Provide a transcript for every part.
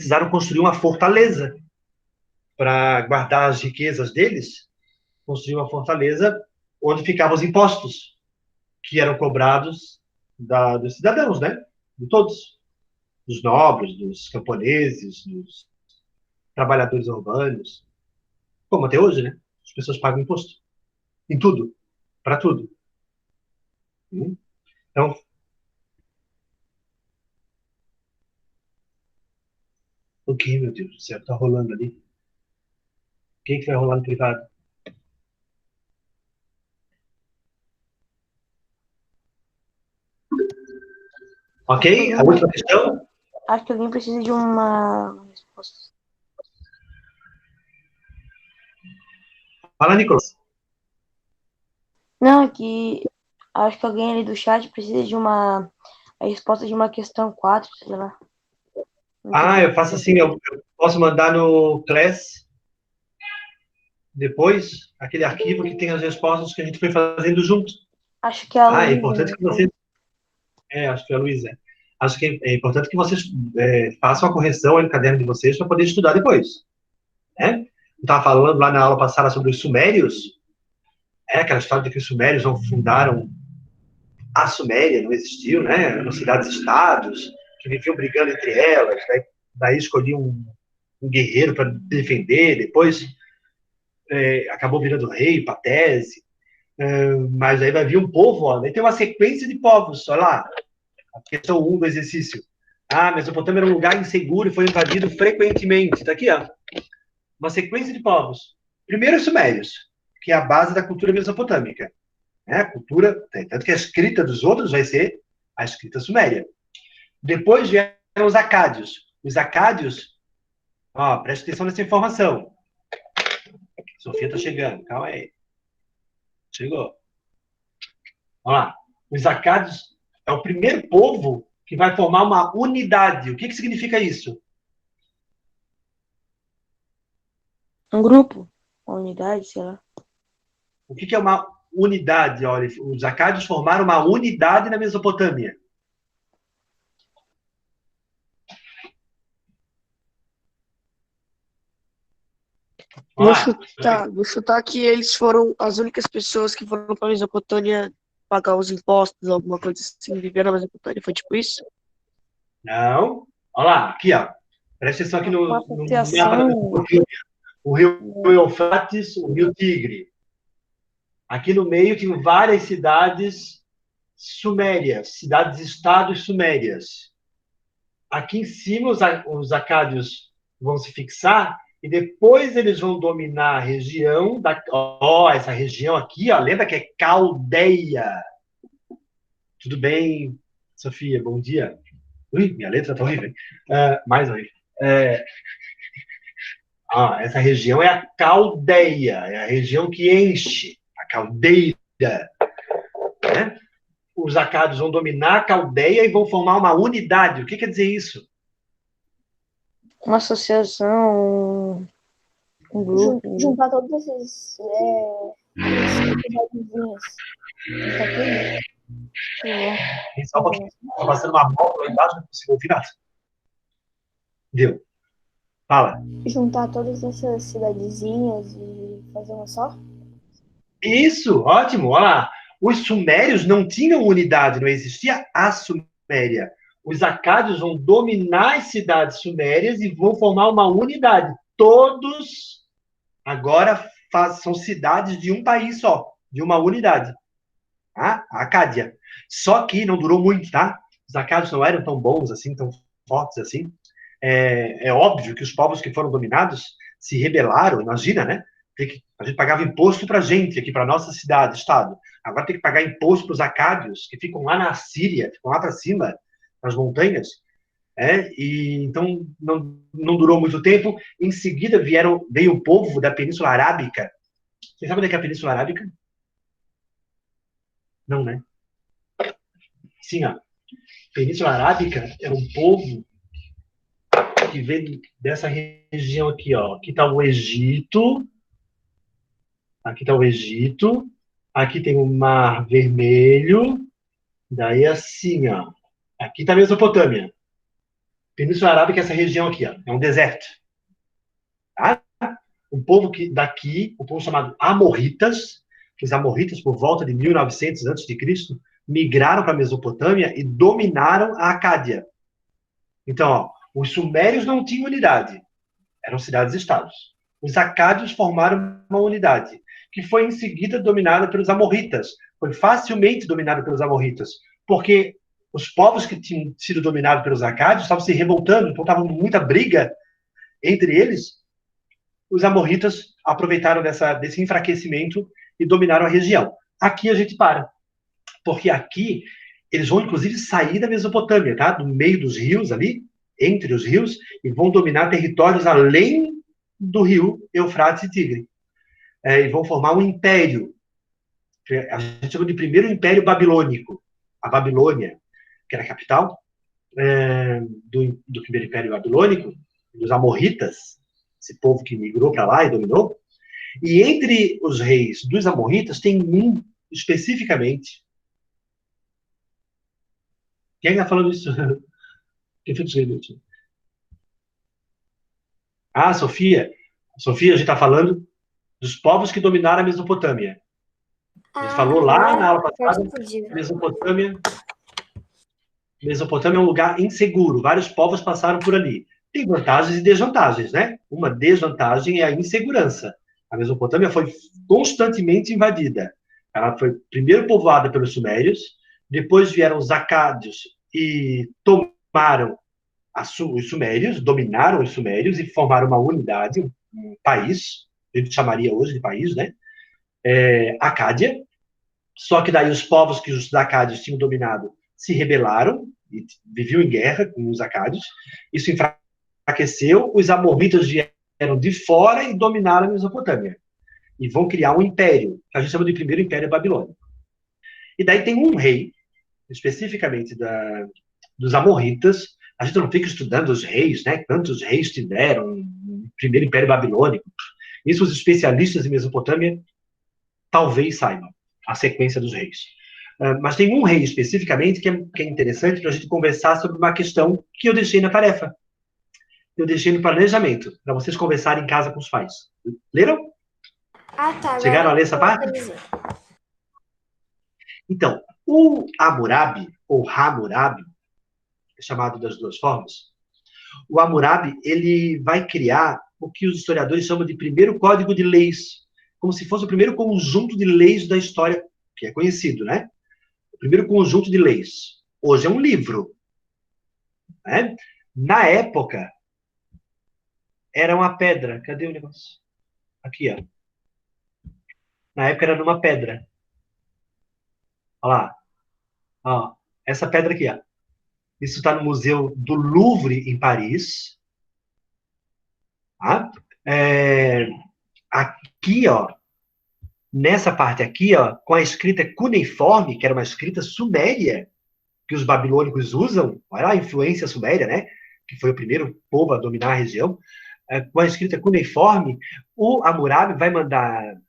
precisaram construir uma fortaleza para guardar as riquezas deles, construir uma fortaleza onde ficavam os impostos que eram cobrados dos cidadãos, né? De todos. Dos nobres, dos camponeses, dos trabalhadores urbanos. Como até hoje, né? As pessoas pagam imposto. Em tudo. Para tudo. Então, o que, meu Deus do céu, tá rolando ali? O que vai rolar no privado? Ok? A última questão? Acho que alguém precisa de uma resposta. Fala, Nicolas. Não, é que acho que alguém ali do chat precisa de a resposta de uma questão 4, sei lá. Eu faço assim, eu posso mandar no Class depois, aquele arquivo que tem as respostas que a gente foi fazendo junto. Acho que é a É Luísa. importante que vocês... acho que é a Luísa. Acho que é importante que vocês façam a correção aí no caderno de vocês para poder estudar depois. Né? Eu estava falando lá na aula passada sobre os sumérios, aquela história de que os sumérios não fundaram a Suméria, não existiu, né? Eram cidades-estados, que viviam brigando entre elas, né? Daí escolhiam um guerreiro para defender, depois acabou virando rei, Patese, mas aí vai vir um povo, ó, daí tem uma sequência de povos, olha lá, a questão 1 do exercício. Mesopotâmia era um lugar inseguro e foi invadido frequentemente. Está aqui, ó. Uma sequência de povos. Primeiro os sumérios, que é a base da cultura mesopotâmica. A cultura, tanto que a escrita dos outros vai ser a escrita suméria. Depois vieram os acádios. Os acádios, preste atenção nessa informação. Sofia está chegando, calma aí. Chegou. Olha lá. Os acádios é o primeiro povo que vai formar uma unidade. O que significa isso? Um grupo, uma unidade, sei lá. O que é uma unidade? Olha, os acádios formaram uma unidade na Mesopotâmia. Vou chutar que eles foram as únicas pessoas que foram para a Mesopotâmia pagar os impostos, alguma coisa assim, viver na Mesopotâmia, foi tipo isso? Não. Olha lá, aqui, ó. Presta atenção aqui no mapa da Mesopotâmia. O rio Eufrates, o rio Tigre. Aqui no meio tem várias cidades sumérias, cidades-estados sumérias. Aqui em cima os acádios vão se fixar e depois eles vão dominar a região essa região aqui, ó, lembra que é Caldeia. Tudo bem, Sofia? Bom dia. Ui, minha letra tá horrível. Mais horrível. Essa região é a Caldeia, é a região que enche, a caldeira. Né? Os acádios vão dominar a Caldeia e vão formar uma unidade. O que quer dizer isso? Uma associação, um grupo. Juntar todos esses cidadezinhas. Só um pouquinho. Estou passando uma moto lá embaixo, não consigo ouvir nada. Deu. Fala. Juntar todas essas cidadezinhas e fazer uma só? Isso, ótimo. Olha lá. Os sumérios não tinham unidade, não existia a Suméria. Os acádios vão dominar as cidades sumérias e vão formar uma unidade. Todos agora são cidades de um país só, de uma unidade. Tá? A Acádia. Só que não durou muito, tá? Os acádios não eram tão bons assim, tão fortes assim. É óbvio que os povos que foram dominados se rebelaram, imagina, né? A gente pagava imposto para a gente, aqui para nossa cidade, estado. Agora tem que pagar imposto para os acádios, que ficam lá na Síria, ficam lá para cima, nas montanhas. E então não durou muito tempo. Em seguida veio o povo da Península Arábica. Vocês sabem onde é a Península Arábica? Não, né? Sim, ó. Península Arábica é um povo que vem dessa região aqui, ó. Aqui está o Egito. Aqui está o Egito. Aqui tem o Mar Vermelho. Daí assim, ó. Aqui está a Mesopotâmia. Península Arábica é essa região aqui, ó, é um deserto. Tá? Um povo um povo chamado Amorritas, que os Amorritas, por volta de 1900 a.C., migraram para a Mesopotâmia e dominaram a Acádia. Então, ó, os sumérios não tinham unidade, eram cidades-estados. Os acádios formaram uma unidade, que foi em seguida dominada pelos amorritas. Foi facilmente dominada pelos amorritas, porque os povos que tinham sido dominados pelos acádios estavam se revoltando, então estava muita briga entre eles. Os amorritas aproveitaram desse enfraquecimento e dominaram a região. Aqui a gente para, porque aqui eles vão, inclusive, sair da Mesopotâmia, tá? Do meio dos rios ali, entre os rios, e vão dominar territórios além do rio Eufrates e Tigre. E vão formar um império. A gente chama de primeiro império babilônico. A Babilônia, que era a capital do primeiro império babilônico, dos amorritas, esse povo que migrou para lá e dominou. E entre os reis dos amorritas tem um especificamente. Quem está falando isso? Quem foi que Ah, Sofia. Sofia, a gente está falando dos povos que dominaram a Mesopotâmia. A gente falou lá na aula passada, Mesopotâmia é um lugar inseguro. Vários povos passaram por ali. Tem vantagens e desvantagens, né? Uma desvantagem é a insegurança. A Mesopotâmia foi constantemente invadida. Ela foi primeiro povoada pelos sumérios, depois vieram os acádios e tomaram os sumérios, dominaram os sumérios e formaram uma unidade, um país, a gente chamaria hoje de país, né? Acádia. Só que daí os povos que os acádios tinham dominado se rebelaram e viviam em guerra com os acádios. Isso enfraqueceu. Os amorritas vieram de fora e dominaram a Mesopotâmia. E vão criar um império, que a gente chama de primeiro império babilônico. E daí tem um rei, especificamente dos amorritas. A gente não fica estudando os reis, né? Quantos reis tiveram no primeiro império babilônico. Isso os especialistas em Mesopotâmia talvez saibam a sequência dos reis. Mas tem um rei especificamente que é interessante para a gente conversar sobre uma questão que eu deixei na tarefa. Eu deixei no planejamento, para vocês conversarem em casa com os pais. Leram? Tá. Chegaram a ler essa parte? Então, o Hammurabi, ou Hammurabi, é chamado das duas formas, o Hammurabi, ele vai criar o que os historiadores chamam de primeiro código de leis, como se fosse o primeiro conjunto de leis da história, que é conhecido, né? O primeiro conjunto de leis. Hoje é um livro. Né? Na época, era uma pedra. Cadê o negócio? Aqui, ó. Na época era numa pedra. Olha lá. Ó, essa pedra aqui, ó. Isso está no Museu do Louvre, em Paris. Tá? Aqui, ó, nessa parte aqui, ó, com a escrita cuneiforme, que era uma escrita suméria, que os babilônicos usam, olha a influência suméria, né? Que foi o primeiro povo a dominar a região. Com a escrita cuneiforme, o Hammurabi vai mandar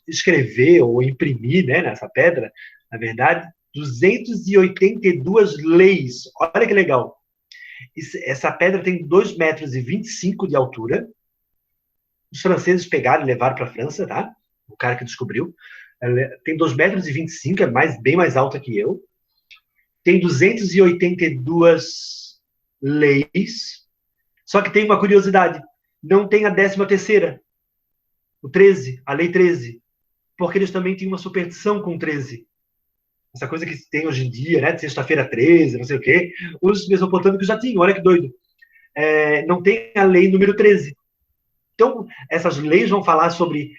escrever ou imprimir, né, nessa pedra, na verdade, 282 leis. Olha que legal. Essa pedra tem 2,25 metros de altura. Os franceses pegaram e levaram para a França, tá? O cara que descobriu. Tem 2,25 metros, bem mais alta que eu. Tem 282 leis. Só que tem uma curiosidade. Não tem a 13ª. O 13, a lei 13. Porque eles também tinham uma superstição com 13. Essa coisa que tem hoje em dia, né? De sexta-feira 13, não sei o quê. Os mesopotâmicos já tinham, olha que doido. Não tem a lei número 13. Então, essas leis vão falar sobre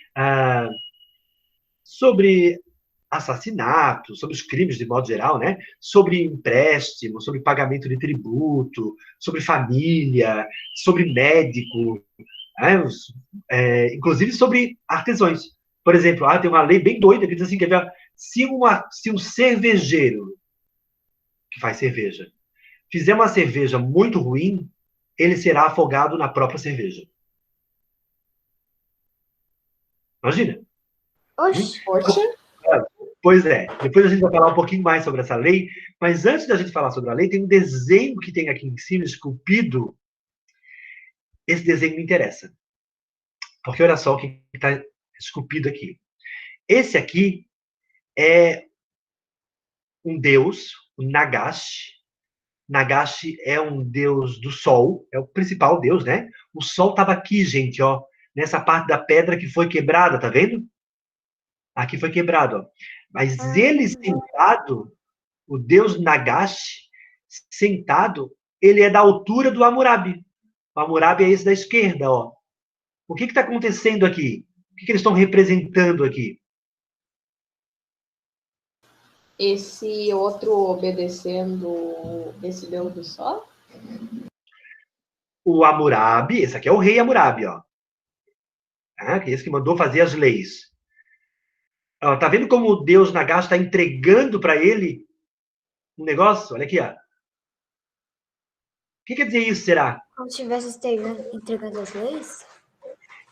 assassinato, sobre os crimes de modo geral, né? Sobre empréstimo, sobre pagamento de tributo, sobre família, sobre médico, né? Inclusive sobre artesãos. Por exemplo, tem uma lei bem doida que diz assim, se um cervejeiro que faz cerveja fizer uma cerveja muito ruim, ele será afogado na própria cerveja. Imagina. Oxe. Pois é, depois a gente vai falar um pouquinho mais sobre essa lei, mas antes da gente falar sobre a lei, tem um desenho que tem aqui em cima, esculpido. Esse desenho me interessa, porque olha só o que está esculpido aqui. Esse aqui é um deus, o Nagash. Nagash é um deus do sol, é o principal deus, né? O sol estava aqui, gente, ó, nessa parte da pedra que foi quebrada, tá vendo? Aqui foi quebrado, ó. Mas ele sentado, o deus Nagash, sentado, ele é da altura do Hammurabi. O Hammurabi é esse da esquerda, ó. O que está acontecendo aqui? O que eles estão representando aqui? Esse outro obedecendo esse deus do sol? O Hammurabi, esse aqui é o rei Hammurabi, ó. Que é esse que mandou fazer as leis. Ó, tá vendo como o deus Nagash está entregando para ele um negócio? Olha aqui, ó. O que quer dizer isso, será? Como se estivesse entregando as leis?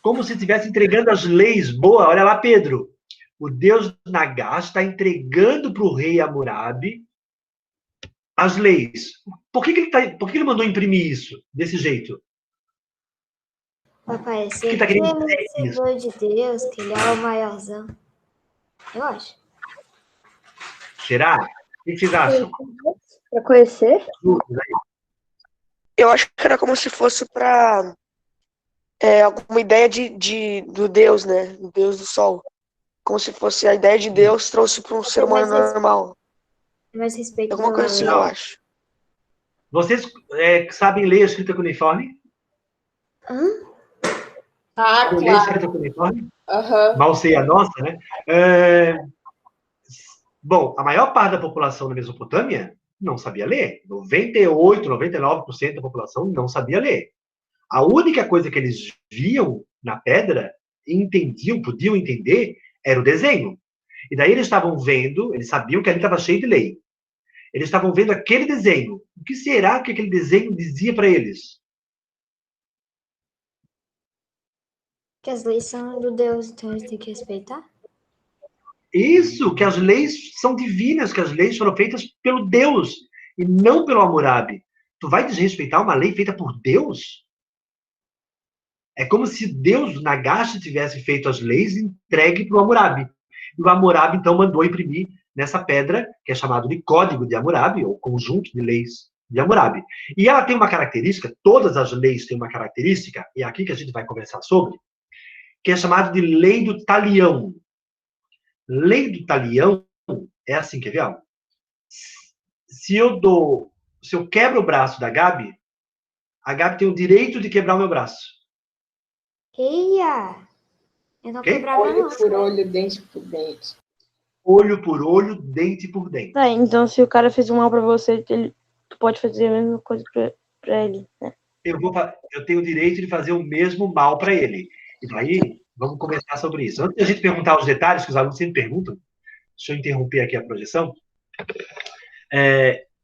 Como se estivesse entregando as leis. Boa, olha lá, Pedro. O deus Nagash está entregando para o rei Hammurabi as leis. Por que ele mandou imprimir isso desse jeito? Vai parecer Que tá que querendo ele é dizer isso? servidor de Deus, que ele é o maiorzão. Eu acho. Será? O que vocês acham? Pra conhecer? Eu acho que era como se fosse para alguma ideia do Deus, né? Do Deus do Sol. Como se fosse a ideia de Deus trouxe para um ser humano normal. Mais respeito Alguma coisa assim, eu acho. Vocês sabem ler a escrita cuneiforme? Ah, Sabem ler a claro. escrita cuneiforme? Uhum. Mal sei a nossa, né? Bom, a maior parte da população da Mesopotâmia não sabia ler. 98, 99% da população não sabia ler. A única coisa que eles viam na pedra, entendiam, podiam entender, era o desenho. E daí eles estavam vendo, eles sabiam que ali estava cheio de lei. Eles estavam vendo aquele desenho. O que será que aquele desenho dizia para eles? Que as leis são do Deus, então eles têm que respeitar. Isso, que as leis são divinas, que as leis foram feitas pelo Deus e não pelo Hammurabi. Tu vai desrespeitar uma lei feita por Deus? É como se Deus, Nagash, tivesse feito as leis e entregue para o Hammurabi. E o Hammurabi, então, mandou imprimir nessa pedra, que é chamado de Código de Hammurabi, ou Conjunto de Leis de Hammurabi. E ela tem uma característica, todas as leis têm uma característica, e é aqui que a gente vai conversar sobre, que é chamado de Lei do Talião. Lei do Talião é assim, quer ver? Se eu quebro o braço da Gabi, a Gabi tem o direito de quebrar o meu braço. Eia! Eu não Ok? quebrava Olho não. por olho, dente por dente. Olho por olho, dente por dente. Tá, então se o cara fez um mal pra você, tu pode fazer a mesma coisa pra ele, né? Eu tenho o direito de fazer o mesmo mal para ele. E daí, vamos conversar sobre isso. Antes de a gente perguntar os detalhes, que os alunos sempre perguntam, deixa eu interromper aqui a projeção.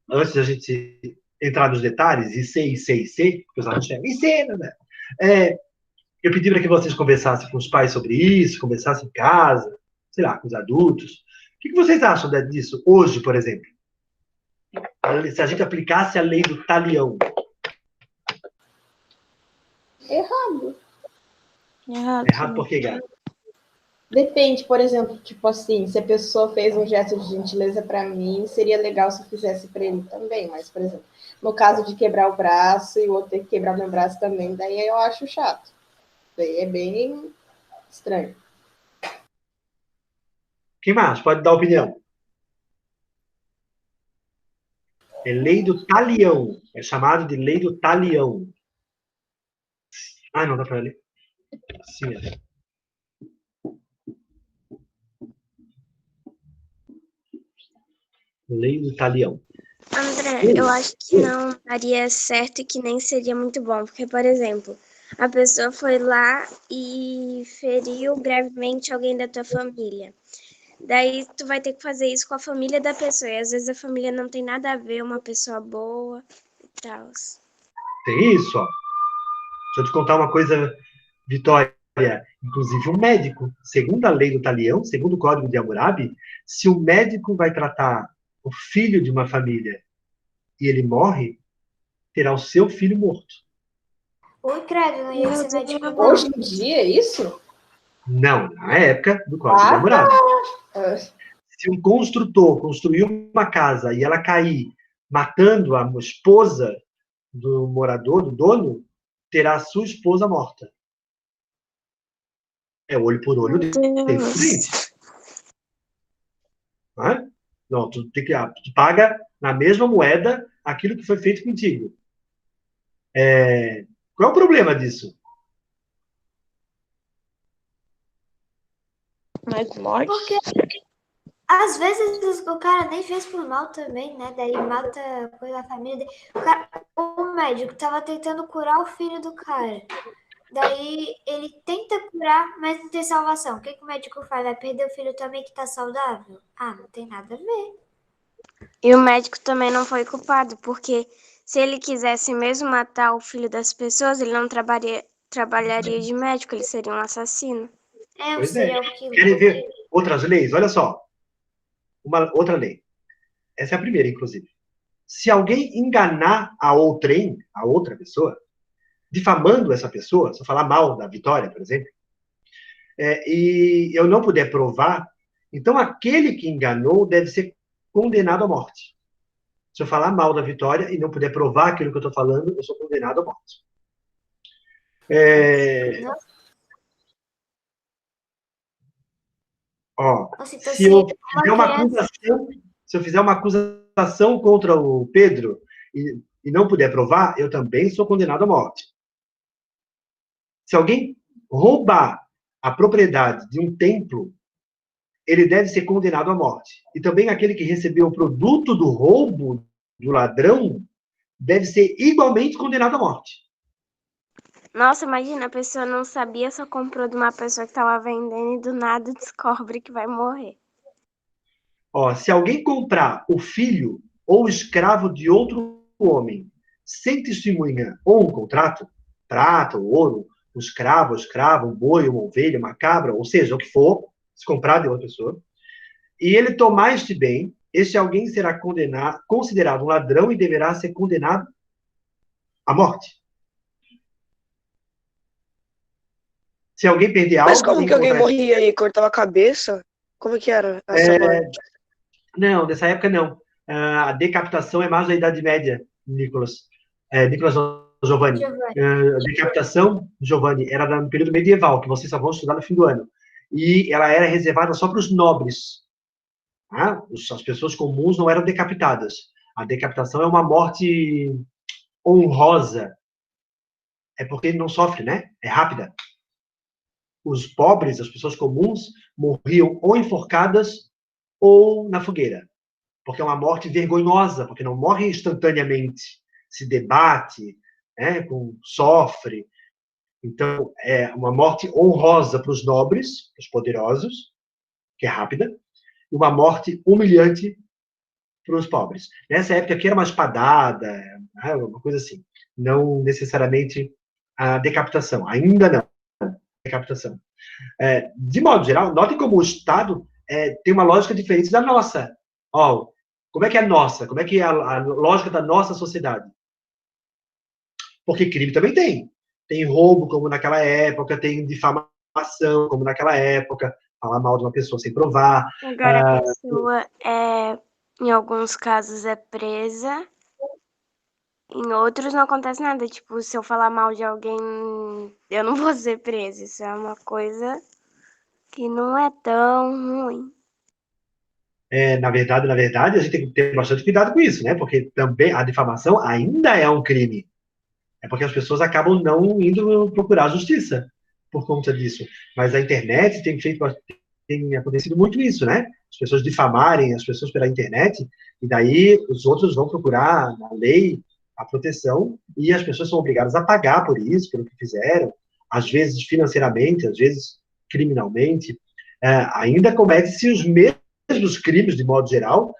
Antes de a gente entrar nos detalhes, IC, porque os alunos chegam, IC, né? Eu pedi para que vocês conversassem com os pais sobre isso, conversassem em casa, sei lá, com os adultos. O que vocês acham disso hoje, por exemplo? Se a gente aplicasse a lei do talião. Errado. Errado por quê, Gabi? Depende, por exemplo, tipo assim, se a pessoa fez um gesto de gentileza para mim, seria legal se eu fizesse para ele também, mas, por exemplo, no caso de quebrar o braço e o outro ter que quebrar meu braço também, daí eu acho chato. Daí é bem estranho. Quem mais? Pode dar opinião. É lei do talião. É chamado de lei do talião. Ah, não dá para ler. Sim, é. Lei do talião. André, eu acho que não daria certo e que nem seria muito bom, porque, por exemplo, a pessoa foi lá e feriu gravemente alguém da tua família. Daí tu vai ter que fazer isso com a família da pessoa, e às vezes a família não tem nada a ver, uma pessoa boa e tal. Tem isso, ó. Deixa eu te contar uma coisa, Vitória. inclusive um médico, segundo a lei do Talião, segundo o Código de Hammurabi, se o médico vai tratar o filho de uma família e ele morre, terá o seu filho morto. Oi, credo, não ia ser médico, não. Hoje em dia, é isso? Não, na época do Código de Ah, Hammurabi. tá. Se um construtor construiu uma casa e ela cair, matando a esposa do morador, do dono, terá a sua esposa morta. É olho por olho, Meu dente por Deus. dente. Não é? Não, tu paga na mesma moeda aquilo que foi feito contigo. Qual é o problema disso? Mais morte. Porque às vezes o cara nem fez por mal também, né? Daí mata coisa da família dele. O médico tava tentando curar o filho do cara. Daí ele tenta curar, mas não tem salvação. O que o médico faz? Vai perder o filho também que tá saudável? Ah, não tem nada a ver. E o médico também não foi culpado, porque se ele quisesse mesmo matar o filho das pessoas, ele não trabalharia de médico, ele seria um assassino. É um Pois é. serial killer. Querem ver outras leis? Olha só. Uma outra lei. Essa é a primeira, inclusive. Se alguém enganar a outra pessoa, difamando essa pessoa, se eu falar mal da Vitória, por exemplo, e eu não puder provar, então aquele que enganou deve ser condenado à morte. Se eu falar mal da Vitória e não puder provar aquilo que eu estou falando, eu sou condenado à morte. Nossa, então Se eu fizer uma acusação, se eu fizer uma acusação contra o Pedro e não puder provar, eu também sou condenado à morte. Se alguém roubar a propriedade de um templo, ele deve ser condenado à morte. E também aquele que recebeu o produto do roubo do ladrão deve ser igualmente condenado à morte. Nossa, imagina, a pessoa não sabia, só comprou de uma pessoa que estava vendendo e do nada descobre que vai morrer. Se alguém comprar o filho ou o escravo de outro homem sem testemunha ou um contrato, prata ou ouro, um escravo, um boi, uma ovelha, uma cabra, ou seja, o que for, se comprar de outra pessoa, e ele tomar este bem, este alguém será considerado um ladrão e deverá ser condenado à morte. Se alguém perder algo... Mas como que alguém morria e cortava a cabeça? Como que era essa morte? Não, dessa época não. A decapitação é mais da Idade Média, Nicolas. Nicolas Giovanni. A decapitação, Giovanni, era no período medieval, que vocês só vão estudar no fim do ano. E ela era reservada só para os nobres. As pessoas comuns não eram decapitadas. A decapitação é uma morte honrosa. É porque não sofre, né? É rápida. Os pobres, as pessoas comuns, morriam ou enforcadas ou na fogueira. Porque é uma morte vergonhosa, porque não morre instantaneamente. Se debate, sofre. Então, é uma morte honrosa para os nobres, os poderosos, que é rápida, e uma morte humilhante para os pobres. Nessa época aqui era uma espadada, uma coisa assim. Não necessariamente a decapitação. Ainda não. Decapitação. De modo geral, notem como o Estado tem uma lógica diferente da nossa. Como é que é a nossa? Como é que é a lógica da nossa sociedade? Porque crime também tem. Tem roubo, como naquela época, tem difamação, como naquela época, falar mal de uma pessoa sem provar. Agora a pessoa, em alguns casos, é presa, em outros não acontece nada. Tipo, se eu falar mal de alguém, eu não vou ser presa. Isso é uma coisa que não é tão ruim. Na verdade, a gente tem que ter bastante cuidado com isso, né? Porque também a difamação ainda é um crime. É porque as pessoas acabam não indo procurar justiça por conta disso. Mas a internet tem acontecido muito isso, né? As pessoas difamarem as pessoas pela internet, e daí os outros vão procurar na lei a proteção, e as pessoas são obrigadas a pagar por isso, pelo que fizeram, às vezes financeiramente, às vezes criminalmente. Ainda comete-se os mesmos crimes, de modo geral,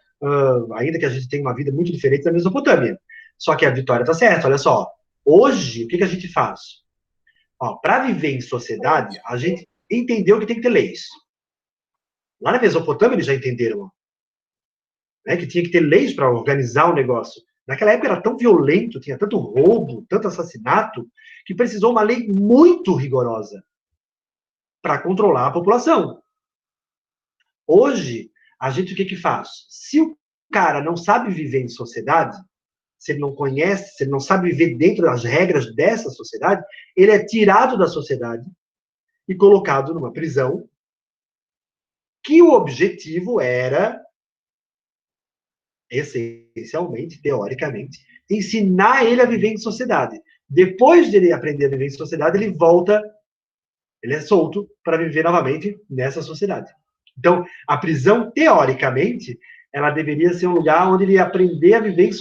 ainda que a gente tenha uma vida muito diferente da Mesopotâmia. Só que a Vitória está certa, olha só. Hoje, o que a gente faz? Para viver em sociedade, a gente entendeu que tem que ter leis. Lá na Mesopotâmia eles já entenderam, né, que tinha que ter leis para organizar o negócio. Naquela época era tão violento, tinha tanto roubo, tanto assassinato, que precisou uma lei muito rigorosa para controlar a população. Hoje, a gente o que faz? Se o cara não sabe viver em sociedade, se ele não conhece, se ele não sabe viver dentro das regras dessa sociedade, ele é tirado da sociedade e colocado numa prisão, que o objetivo era, essencialmente, teoricamente, ensinar ele a viver em sociedade. Depois de ele aprender a viver em sociedade, ele volta, ele é solto para viver novamente nessa sociedade. Então, a prisão, teoricamente, ela deveria ser um lugar onde ele ia aprender a viver em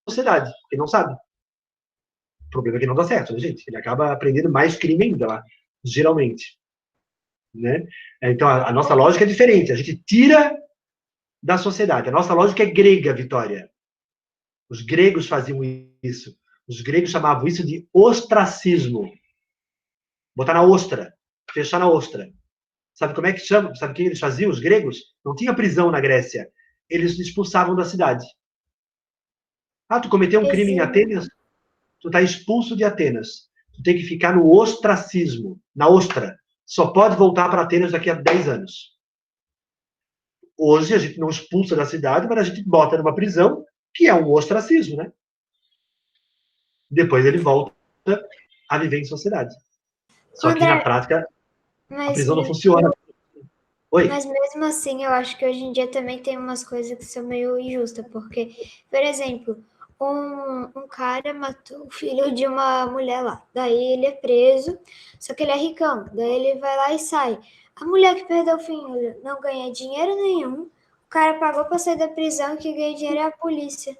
sociedade, porque não sabe. O problema é que não dá certo, né, gente? Ele acaba aprendendo mais crime ainda lá, geralmente. Né? Então, a nossa lógica é diferente. A gente tira da sociedade. A nossa lógica é grega, Vitória. Os gregos faziam isso. Os gregos chamavam isso de ostracismo. Botar na ostra. Fechar na ostra. Sabe como é que chama? Sabe o que eles faziam, os gregos? Não tinha prisão na Grécia. Eles expulsavam da cidade. Tu cometeu um crime em Atenas? Tu está expulso de Atenas. Tu tem que ficar no ostracismo, na ostra. Só pode voltar para Atenas daqui a 10 anos. Hoje a gente não expulsa da cidade, mas a gente bota numa prisão, que é um ostracismo, né? Depois ele volta a viver em sociedade. Só que na prática, a prisão não funciona. Oi? Mas mesmo assim, eu acho que hoje em dia também tem umas coisas que são meio injustas, porque, por exemplo, um cara matou o filho de uma mulher lá, daí ele é preso, só que ele é ricão, daí ele vai lá e sai. A mulher que perdeu o filho não ganha dinheiro nenhum, o cara pagou para sair da prisão e quem ganha dinheiro é a polícia.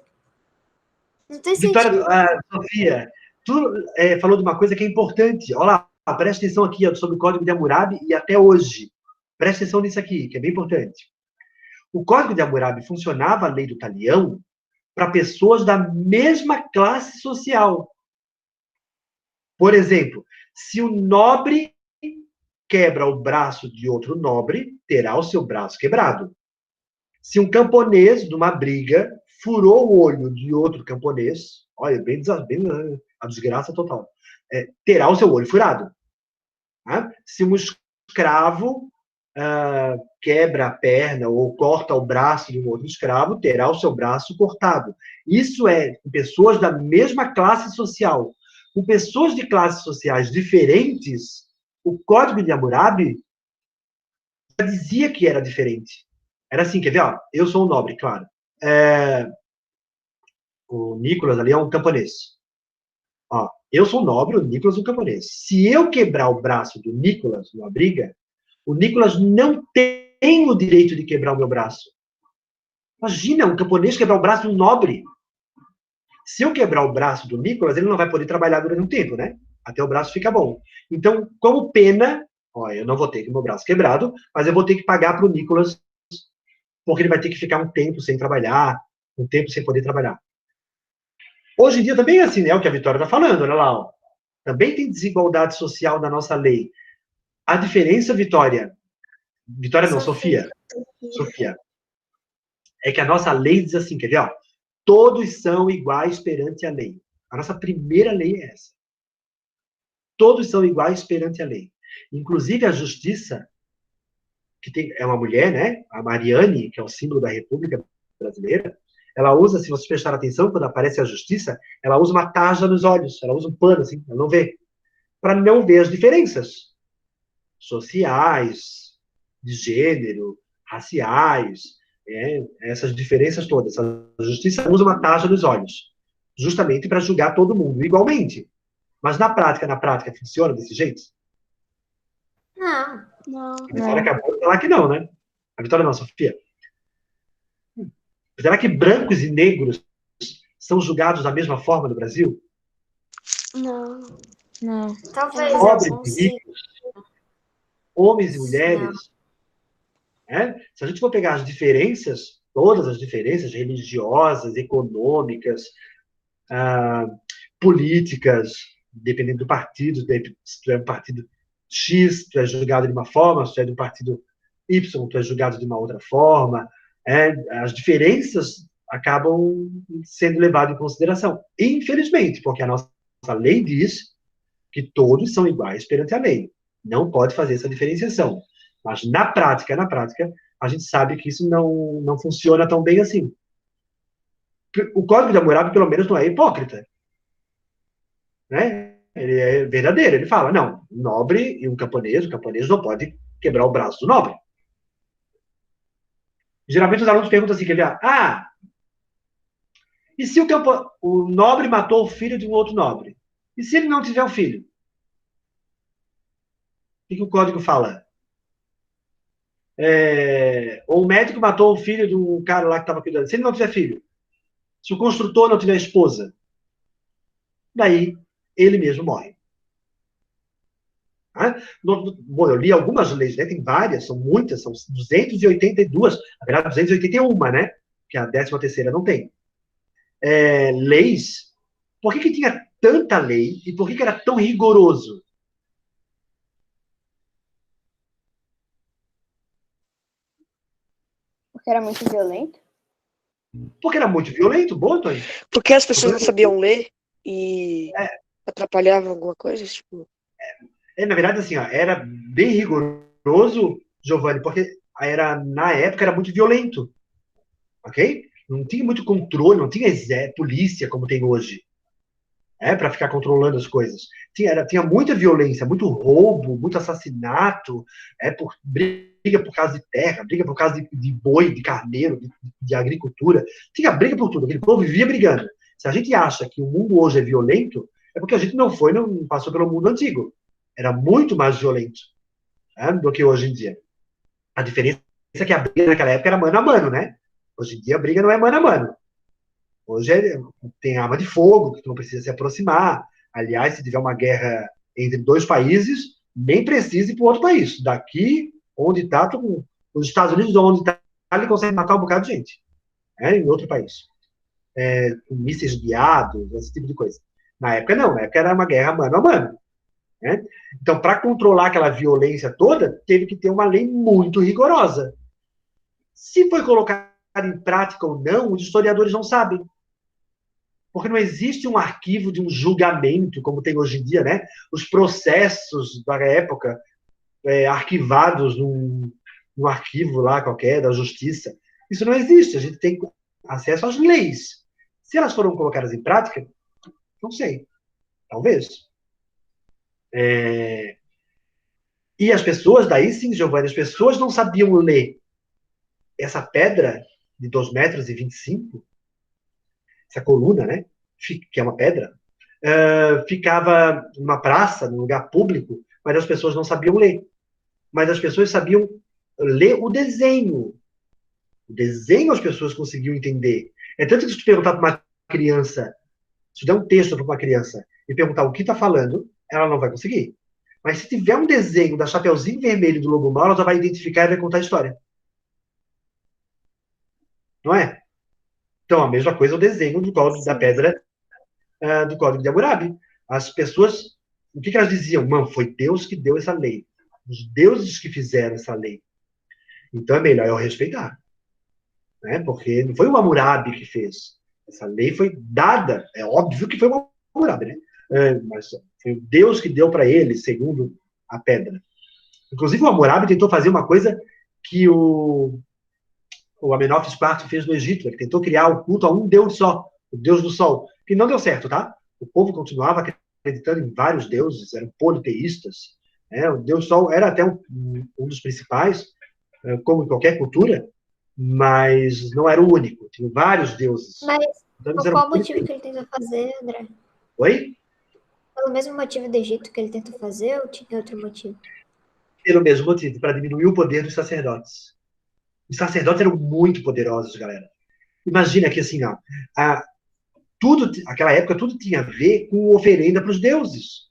Não tem Vitória, sentido. Sofia, tu falou de uma coisa que é importante. Olha lá, presta atenção aqui sobre o Código de Hammurabi e até hoje. Presta atenção nisso aqui, que é bem importante. O Código de Hammurabi funcionava a lei do talião para pessoas da mesma classe social. Por exemplo, se o nobre quebra o braço de outro nobre, terá o seu braço quebrado. Se um camponês, numa briga, furou o olho de outro camponês, olha, bem a desgraça total, terá o seu olho furado. Tá? Se um escravo quebra a perna ou corta o braço de um outro escravo, terá o seu braço cortado. Isso é com pessoas da mesma classe social. Com pessoas de classes sociais diferentes, o Código de Hammurabi já dizia que era diferente. Era assim, quer ver? Eu sou um nobre, claro. O Nicolas ali é um camponês. Eu sou um nobre, o Nicolas é um camponês. Se eu quebrar o braço do Nicolas numa briga, o Nicolas não tem o direito de quebrar o meu braço. Imagina, um camponês quebrar o braço de um nobre. Se eu quebrar o braço do Nicolas, ele não vai poder trabalhar durante um tempo, né? Até o braço ficar bom. Então, como pena, eu não vou ter meu braço quebrado, mas eu vou ter que pagar para o Nicolas, porque ele vai ter que ficar um tempo sem trabalhar, um tempo sem poder trabalhar. Hoje em dia também é assim, né? O que a Vitória está falando, olha lá. Também tem desigualdade social na nossa lei. A diferença, Vitória não, Sofia, é que a nossa lei diz assim, quer ver? Todos são iguais perante a lei. A nossa primeira lei é essa. Todos são iguais perante a lei. Inclusive a justiça, que é uma mulher, né? A Mariane, que é o símbolo da República Brasileira, ela usa, se vocês prestarem atenção, quando aparece a justiça, ela usa uma tarja nos olhos, ela usa um pano, assim, ela não vê. Para não ver as diferenças sociais, de gênero, raciais, essas diferenças todas. A justiça usa uma taxa nos olhos, justamente para julgar todo mundo igualmente. Mas na prática funciona desse jeito? Não. A Vitória acabou de falar que não, né? A Vitória não, Sofia. Será que brancos e negros são julgados da mesma forma no Brasil? Não. Talvez. Pobres e ricos, homens e mulheres. Se a gente for pegar as diferenças, todas as diferenças religiosas, econômicas, políticas, dependendo do partido, se tu é um partido X, tu é julgado de uma forma, se tu é do partido Y, tu é julgado de uma outra forma. As diferenças acabam sendo levadas em consideração. Infelizmente, porque a nossa lei diz que todos são iguais perante a lei. Não pode fazer essa diferenciação. Mas na prática, a gente sabe que isso não funciona tão bem assim. O Código de Hammurabi, pelo menos, não é hipócrita. Né? Ele é verdadeiro. Ele fala, não, o nobre e o camponês não pode quebrar o braço do nobre. Geralmente os alunos perguntam assim, e se o nobre matou o filho de um outro nobre? E se ele não tiver um filho? O que o código fala? Ou o médico matou o filho de um cara lá que estava cuidando. Se ele não tiver filho? Se o construtor não tiver esposa? Daí, ele mesmo morre. Bom, eu li algumas leis, né? Tem várias, são muitas, são 282, na verdade 281, né? Que a 13ª não tem. Leis. Por que tinha tanta lei e por que era tão rigoroso? Porque era muito violento? Porque era muito violento, bom, Antônio? Porque as pessoas não sabiam ler e atrapalhavam alguma coisa, tipo... Na verdade, assim, era bem rigoroso, Giovanni, porque na época era muito violento, ok? Não tinha muito controle, não tinha polícia como tem hoje, para ficar controlando as coisas. Tinha muita violência, muito roubo, muito assassinato, briga por causa de terra, briga por causa de boi, de carneiro, de agricultura. Tinha briga por tudo, aquele povo vivia brigando. Se a gente acha que o mundo hoje é violento, é porque a gente não passou pelo mundo antigo. Era muito mais violento, do que hoje em dia. A diferença é que a briga naquela época era mano a mano, né? Hoje em dia a briga não é mano a mano. Hoje tem arma de fogo, que tu não precisa se aproximar. Aliás, se tiver uma guerra entre dois países, nem precisa ir para o outro país. Daqui, onde está, os Estados Unidos, onde está, ele consegue matar um bocado de gente. Em outro país. Com mísseis guiados, esse tipo de coisa. Na época, não. Na época era uma guerra mano a mano. Então, para controlar aquela violência toda, teve que ter uma lei muito rigorosa. Se foi colocada em prática ou não, os historiadores não sabem. Porque não existe um arquivo de um julgamento, como tem hoje em dia, né? Os processos da época arquivados num arquivo lá qualquer, da justiça. Isso não existe. A gente tem acesso às leis. Se elas foram colocadas em prática, não sei. Talvez. E as pessoas, daí sim, Giovanni, as pessoas não sabiam ler. Essa pedra de 2,25 metros, essa coluna, né, que é uma pedra, ficava numa praça, num lugar público, mas as pessoas não sabiam ler. Mas as pessoas sabiam ler o desenho. O desenho as pessoas conseguiam entender. É tanto que se tu perguntar para uma criança, se tu der um texto para uma criança e perguntar o que está falando, ela não vai conseguir. Mas se tiver um desenho da Chapeuzinho Vermelho do Lobo Mau, ela já vai identificar e vai contar a história. Não é? Então, a mesma coisa é o desenho do código da pedra do Código de Hammurabi. As pessoas, o que elas diziam? Mano, foi Deus que deu essa lei. Os deuses que fizeram essa lei. Então, é melhor eu respeitar. Né? Porque não foi o Hammurabi que fez. Essa lei foi dada. É óbvio que foi o Hammurabi, né? Mas foi o Deus que deu para ele, segundo a pedra. Inclusive, o Hammurabi tentou fazer uma coisa que o Amenófis IV fez no Egito. Ele tentou criar o culto a um Deus só, o Deus do Sol, que não deu certo, tá? O povo continuava acreditando em vários deuses, eram politeístas. O Deus Sol era até um dos principais, como em qualquer cultura, mas não era o único. Tinha vários deuses. Mas então, qual o motivo que ele tentou fazer, André? Oi? Pelo mesmo motivo do Egito que ele tentou fazer ou tinha outro motivo? Pelo mesmo motivo, para diminuir o poder dos sacerdotes. Os sacerdotes eram muito poderosos, galera. Imagina que assim, aquela época, tudo tinha a ver com oferenda para os deuses.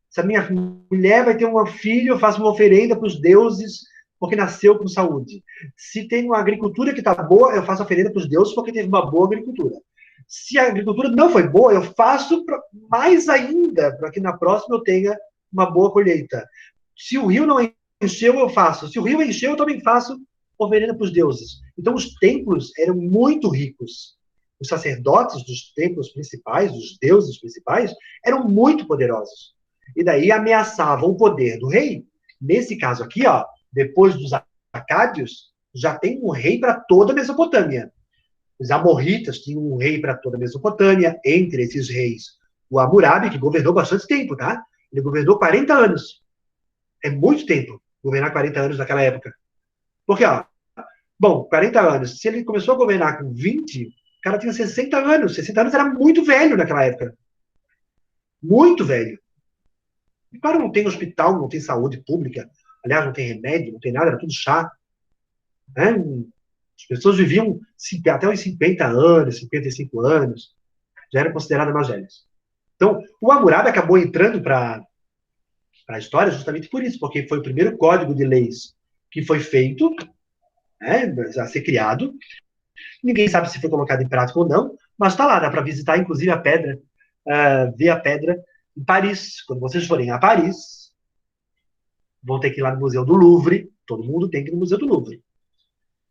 Se a minha mulher vai ter um filho, eu faço uma oferenda para os deuses porque nasceu com saúde. Se tem uma agricultura que está boa, eu faço oferenda para os deuses porque teve uma boa agricultura. Se a agricultura não foi boa, eu faço mais ainda para que na próxima eu tenha uma boa colheita. Se o rio não encheu, eu faço. Se o rio encheu, eu também faço oferenda para os deuses. Então, os templos eram muito ricos. Os sacerdotes dos templos principais, dos deuses principais, eram muito poderosos. E daí ameaçavam o poder do rei. Nesse caso aqui, ó, depois dos acádios, já tem um rei para toda a Mesopotâmia. Os amorritas tinham um rei para toda a Mesopotâmia, entre esses reis, o Hammurabi, que governou bastante tempo, tá? Ele governou 40 anos. É muito tempo governar 40 anos naquela época. Porque, ó, bom, 40 anos, se ele começou a governar com 20, o cara tinha 60 anos. 60 anos era muito velho naquela época. Muito velho. E claro, não tem hospital, não tem saúde pública. Aliás, não tem remédio, não tem nada, era tudo chá. Né? As pessoas viviam até uns 50 anos, 55 anos. Já eram consideradas mais velhas. Então, o Hammurabi acabou entrando para a história justamente por isso, porque foi o primeiro código de leis que foi feito, né, a ser criado. Ninguém sabe se foi colocado em prática ou não, mas está lá, dá para visitar, inclusive, a pedra, ver a pedra em Paris. Quando vocês forem a Paris, vão ter que ir lá no Museu do Louvre. Todo mundo tem que ir no Museu do Louvre.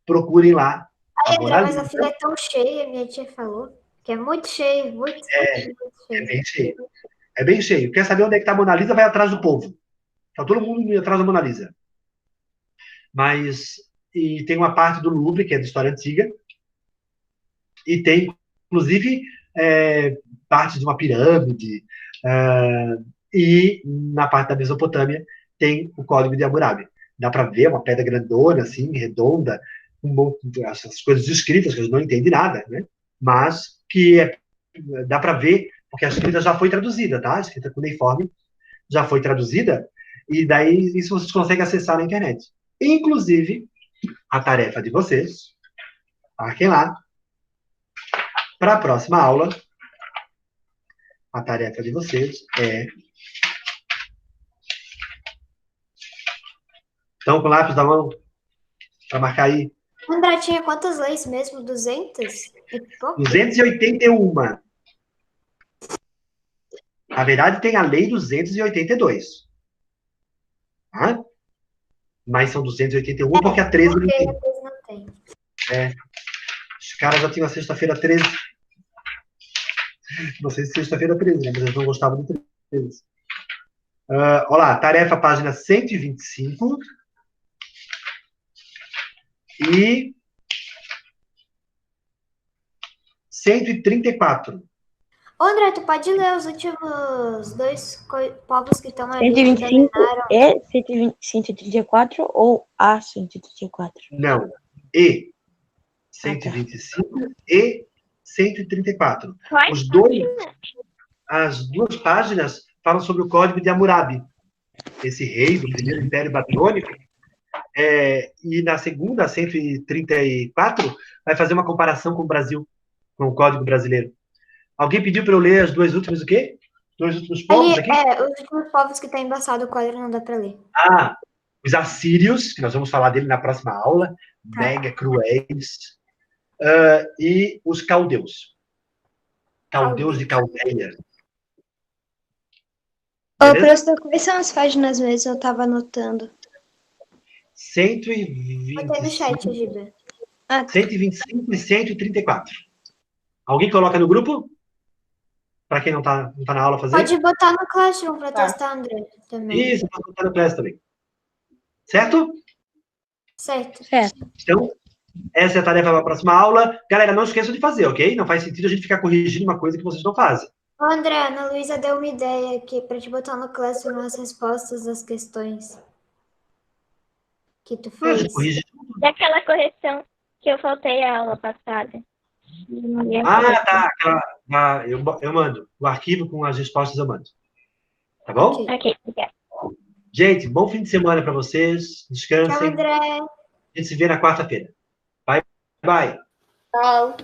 Procurem lá a Ai, Mona André, mas a Lisa. fila é tão cheia, minha tia falou, que é muito cheio, muito É cheio. bem cheio. É bem cheio. Quer saber onde é que está a Mona Lisa? Vai atrás do povo. Está todo mundo indo atrás da Mona Lisa. Mas, e tem uma parte do Louvre, que é de história antiga, e tem, inclusive, parte de uma pirâmide, e na parte da Mesopotâmia tem o Código de Hammurabi. Dá para ver uma pedra grandona, assim, redonda, essas coisas escritas, que a gente não entende nada, né? Mas que dá para ver, porque a escrita já foi traduzida, tá? A escrita cuneiforme já foi traduzida, e daí isso vocês conseguem acessar na internet. Inclusive, a tarefa de vocês, marquem lá, para a próxima aula, a tarefa de vocês é... Estão com o lápis na mão para marcar aí? André, tinha quantas leis mesmo? 200? E pouco? 281. Na verdade, tem a lei 282. Tá? Mas são 281 porque a 13 não Porque tem. às vezes não tem. Os caras já tinham a sexta-feira 13. Não sei se sexta-feira 13, né? Mas eles não gostavam do 13. Olha lá, tarefa página 125 e 134. Ô, André, tu pode ler os últimos dois povos que estão ali que 125 dominaram? é 134 ou a 134? Não, e 125 e 134. As duas páginas falam sobre o Código de Hammurabi, esse rei do primeiro Império Babilônico, e na segunda, 134, vai fazer uma comparação com o Brasil, com o Código Brasileiro. Alguém pediu para eu ler as duas últimas o quê? Dois últimos povos aqui? Os últimos povos que tá embaçado o quadro não dá pra ler. Os assírios, que nós vamos falar dele na próxima aula, mega cruéis, e os caldeus. Caldeus de Caldeia. Ô, professor, quais são as páginas mesmo? Eu tava anotando. botei no chat, 125, Giba. 125 e 134. Alguém coloca no grupo? Para quem não tá na aula fazer? Pode botar no Classroom pra Tá. testar, André, também. Isso, pode botar no Class também. Certo? Certo. Então, essa é a tarefa para a próxima aula. Galera, não esqueçam de fazer, ok? Não faz sentido a gente ficar corrigindo uma coisa que vocês não fazem. Ô, André, a Ana Luísa deu uma ideia aqui pra te botar no Classroom as respostas das questões que tu A gente fez. corrige. Daquela correção que eu faltei a aula passada. Tá. Eu mando. O arquivo com as respostas eu mando. Tá bom? Ok. Ok, obrigada. Gente, bom fim de semana para vocês. Tchau, Descansem. André. A gente se vê na quarta-feira. Bye, bye. Tchau.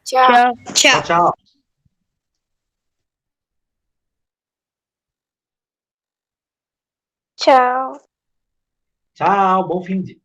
Tchau. Tchau, tchau. Tchau. Tchau, bom fim de.